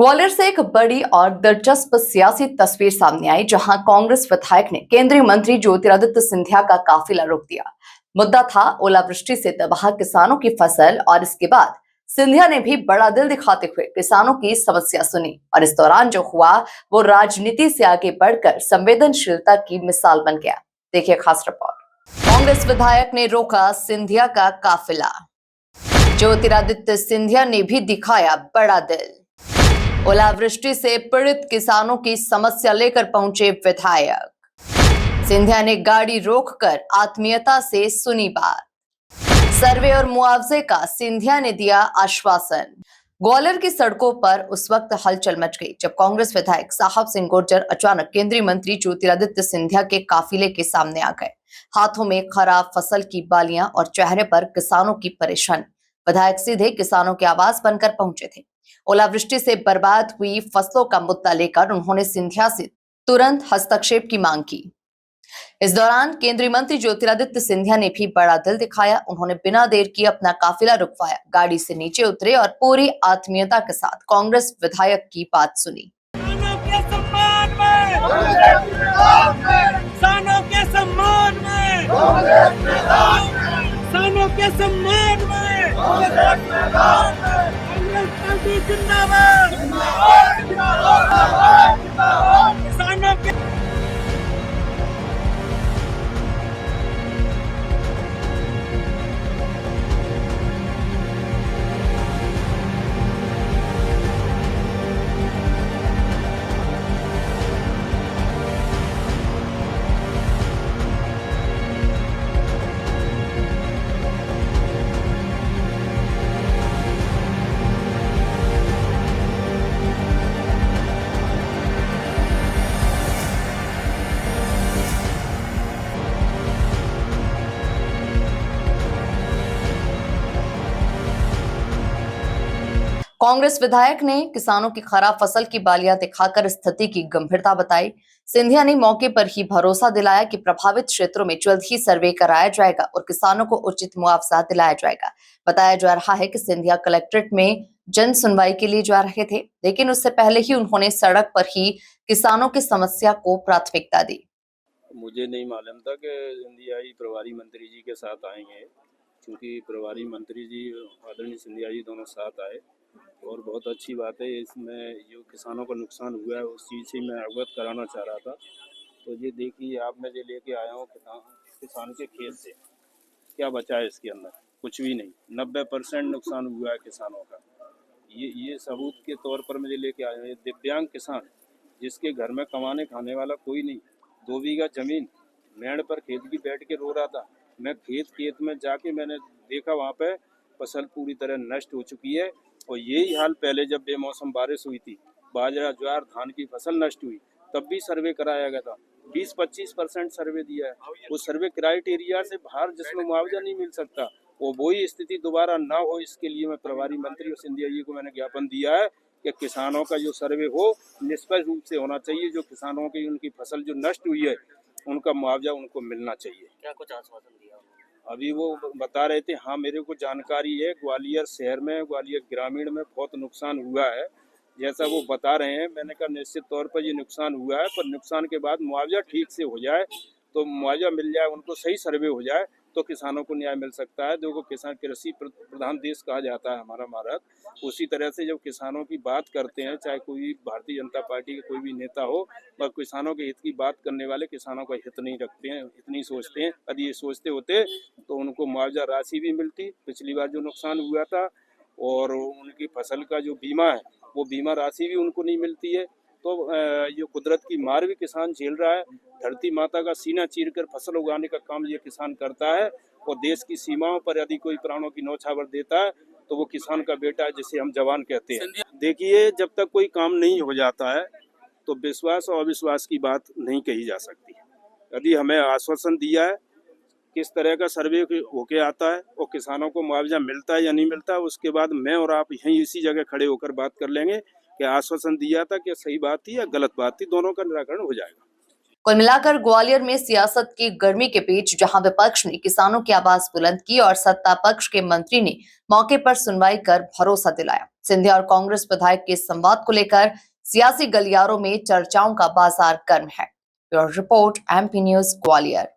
ग्वालियर से एक बड़ी और दिलचस्प सियासी तस्वीर सामने आई, जहां कांग्रेस विधायक ने केंद्रीय मंत्री ज्योतिरादित्य सिंधिया का काफिला रोक दिया। मुद्दा था ओलावृष्टि से तबाह किसानों की फसल, और इसके बाद सिंधिया ने भी बड़ा दिल दिखाते हुए किसानों की समस्या सुनी। और इस दौरान जो हुआ वो राजनीति से आगे बढ़कर संवेदनशीलता की मिसाल बन गया। देखिए खास रिपोर्ट। कांग्रेस विधायक ने रोका सिंधिया का काफिला। ज्योतिरादित्य सिंधिया ने भी दिखाया बड़ा दिल। ओलावृष्टि से पीड़ित किसानों की समस्या लेकर पहुंचे विधायक। सिंधिया ने गाड़ी रोककर आत्मीयता से सुनी बात। सर्वे और मुआवजे का सिंधिया ने दिया आश्वासन। ग्वालियर की सड़कों पर उस वक्त हलचल मच गई जब कांग्रेस विधायक साहब सिंह गुर्जर अचानक केंद्रीय मंत्री ज्योतिरादित्य सिंधिया के काफिले के सामने आ गए। हाथों में खराब फसल की बालियां और चेहरे पर किसानों की परेशानी। विधायक सीधे किसानों के आवाज बनकर पहुंचे थे। ओलावृष्टि से बर्बाद हुई फसलों का मुद्दा लेकर उन्होंने सिंधिया से तुरंत हस्तक्षेप की मांग की। इस दौरान केंद्रीय मंत्री ज्योतिरादित्य सिंधिया ने भी बड़ा दिल दिखाया। उन्होंने बिना देर किए अपना काफिला रुकवाया, गाड़ी से नीचे उतरे और पूरी आत्मीयता के साथ कांग्रेस विधायक की बात सुनी। किसानों के सम्मान में, किसानों के सम्मान में, किसानों के सम्मान में, कांग्रेस पार्टी जिंदाबाद, किसानों के कांग्रेस विधायक ने किसानों की खराब फसल की बालियां दिखाकर स्थिति की गंभीरता बताई। सिंधिया ने मौके पर ही भरोसा दिलाया कि प्रभावित क्षेत्रों में जल्द ही सर्वे कराया जाएगा और किसानों को उचित मुआवजा दिलाया जाएगा। बताया जा रहा है कि सिंधिया कलेक्ट्रेट में जन सुनवाई के लिए जा रहे थे, लेकिन उससे पहले ही उन्होंने सड़क पर ही किसानों की समस्या को प्राथमिकता दी। मुझे नहीं मालूम था कि सिंधिया जी प्रभारी मंत्री जी के साथ आएंगे, क्योंकि प्रभारी मंत्री जी आदरणीय सिंधिया जी दोनों साथ आए और बहुत अच्छी बात है। इसमें जो किसानों को नुकसान हुआ है उस चीज़ से मैं अवगत कराना चाह रहा था। तो ये देखिए, आप मैं जो लेके आया हूँ किसान के खेत से, क्या बचा है इसके अंदर? कुछ भी नहीं। 90% नुकसान हुआ है किसानों का। ये सबूत के तौर पर मुझे लेके आए हैं। दिव्यांग किसान जिसके घर में कमाने खाने वाला कोई नहीं, 2 बीघा जमीन मेड़ पर खेत की बैठ के रो रहा था। मैं खेत में जाके मैंने देखा, वहाँ पे फसल पूरी तरह नष्ट हो चुकी है। और यही हाल पहले जब बेमौसम बारिश हुई थी, बाजरा ज्वार धान की फसल नष्ट हुई, तब भी सर्वे कराया गया था। 20-25% सर्वे दिया है। वो सर्वे क्राइटेरिया से बाहर जिसमें मुआवजा नहीं मिल सकता, वो वही स्थिति दोबारा ना हो, इसके लिए मैं प्रभारी मंत्री और सिंधिया जी को मैंने ज्ञापन दिया है कि किसानों का जो सर्वे हो निष्पक्ष रूप से होना चाहिए। जो किसानों की उनकी फसल जो नष्ट हुई है उनका मुआवजा उनको मिलना चाहिए। क्या कुछ आश्वासन दिया? अभी वो बता रहे थे, हाँ मेरे को जानकारी है, ग्वालियर शहर में, ग्वालियर ग्रामीण में बहुत नुकसान हुआ है, जैसा वो बता रहे हैं। मैंने कहा निश्चित तौर पर ये नुकसान हुआ है, पर नुकसान के बाद मुआवजा ठीक से हो जाए, तो मुआवजा मिल जाए, उनको सही सर्वे हो जाए तो किसानों को न्याय मिल सकता है। देखो, किसान कृषि प्रधान देश कहा जाता है हमारा भारत। उसी तरह से जब किसानों की बात करते हैं, चाहे कोई भारतीय जनता पार्टी के कोई भी नेता हो, पर किसानों के हित की बात करने वाले किसानों का हित नहीं रखते हैं, इतनी सोचते हैं। यदि ये सोचते होते तो उनको मुआवजा राशि भी मिलती। पिछली बार जो नुकसान हुआ था और उनकी फसल का जो बीमा है, वो बीमा राशि भी उनको नहीं मिलती है। तो ये कुदरत की मार भी किसान झेल रहा है। धरती माता का सीना चीरकर फसल उगाने का काम ये किसान करता है, और देश की सीमाओं पर यदि कोई प्राणों की न्यौछावर देता है तो वो किसान का बेटा है, जिसे हम जवान कहते हैं। देखिए, जब तक कोई काम नहीं हो जाता है तो विश्वास और अविश्वास की बात नहीं कही जा सकती। यदि हमें आश्वासन दिया है, किस तरह का सर्वे होके आता है और किसानों को मुआवजा मिलता है या नहीं मिलता है, उसके बाद मैं और आप यहीं इसी जगह खड़े होकर बात कर लेंगे कि आश्वासन दिया था कि सही बात थी या गलत बात थी, दोनों का निराकरण हो जाएगा। कुल मिलाकर ग्वालियर में सियासत की गर्मी के बीच जहां विपक्ष ने किसानों की आवाज बुलंद की और सत्ता पक्ष के मंत्री ने मौके पर सुनवाई कर भरोसा दिलाया, सिंधिया और कांग्रेस विधायक के संवाद को लेकर सियासी गलियारों में चर्चाओं का बाजार गर्म है। Bureau report, MP news, Gwalior.